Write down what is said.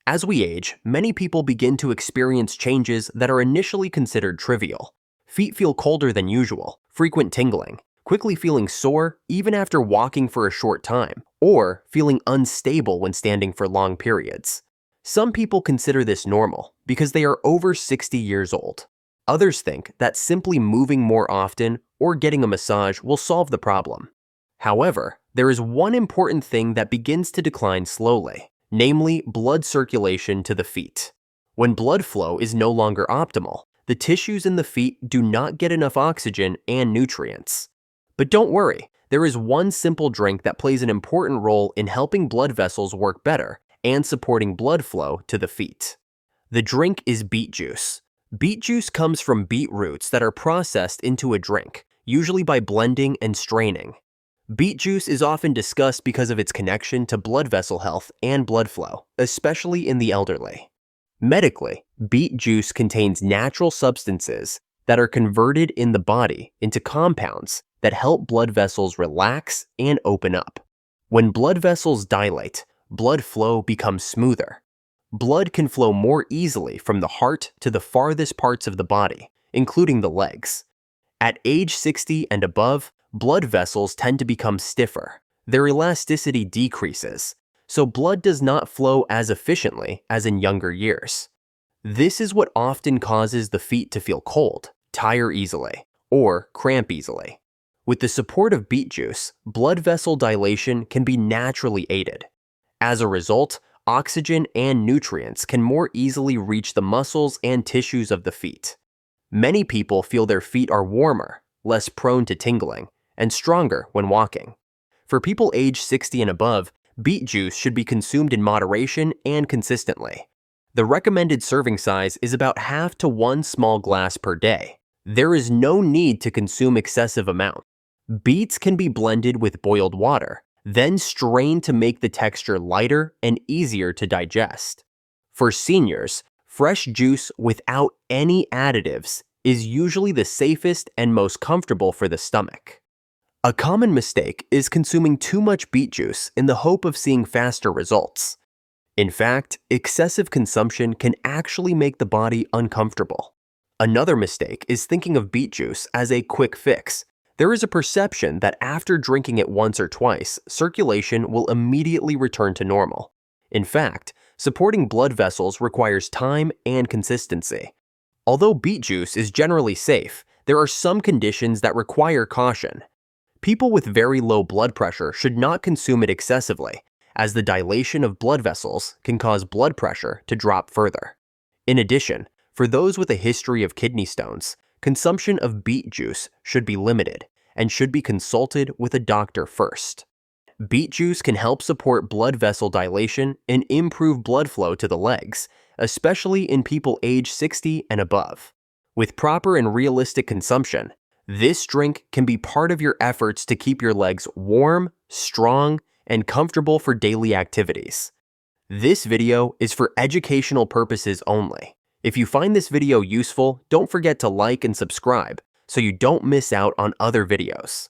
As we age, many people begin to experience changes that are initially considered trivial. Feet feel colder than usual, frequent tingling, quickly feeling sore even after walking for a short time, or feeling unstable when standing for long periods. Some people consider this normal because they are over 60 years old. Others think that simply moving more often or getting a massage will solve the problem. However, there is one important thing that begins to decline slowly, namely blood circulation to the feet. When blood flow is no longer optimal, the tissues in the feet do not get enough oxygen and nutrients. But don't worry, there is one simple drink that plays an important role in helping blood vessels work better and supporting blood flow to the feet. The drink is beet juice. Beet juice comes from beet roots that are processed into a drink, usually by blending and straining. Beet juice is often discussed because of its connection to blood vessel health and blood flow, especially in the elderly. Medically, beet juice contains natural substances that are converted in the body into compounds that help blood vessels relax and open up. When blood vessels dilate, blood flow becomes smoother. Blood can flow more easily from the heart to the farthest parts of the body, including the legs. At age 60 and above, blood vessels tend to become stiffer. Their elasticity decreases, so blood does not flow as efficiently as in younger years. This is what often causes the feet to feel cold, tire easily, or cramp easily. With the support of beet juice, blood vessel dilation can be naturally aided. As a result, oxygen and nutrients can more easily reach the muscles and tissues of the feet. Many people feel their feet are warmer, less prone to tingling, and stronger when walking. For people age 60 and above, beet juice should be consumed in moderation and consistently. The recommended serving size is about half to 1 small glass per day. There is no need to consume excessive amounts. Beets can be blended with boiled water, then strained to make the texture lighter and easier to digest. For seniors, fresh juice without any additives is usually the safest and most comfortable for the stomach. A common mistake is consuming too much beet juice in the hope of seeing faster results. In fact, excessive consumption can actually make the body uncomfortable. Another mistake is thinking of beet juice as a quick fix. There is a perception that after drinking it once or twice, circulation will immediately return to normal. In fact, supporting blood vessels requires time and consistency. Although beet juice is generally safe, there are some conditions that require caution. People with very low blood pressure should not consume it excessively, as the dilation of blood vessels can cause blood pressure to drop further. In addition, for those with a history of kidney stones, consumption of beet juice should be limited and should be consulted with a doctor first. Beet juice can help support blood vessel dilation and improve blood flow to the legs, especially in people age 60 and above. With proper and realistic consumption, this drink can be part of your efforts to keep your legs warm, strong, and comfortable for daily activities. This video is for educational purposes only. If you find this video useful, don't forget to like and subscribe so you don't miss out on other videos.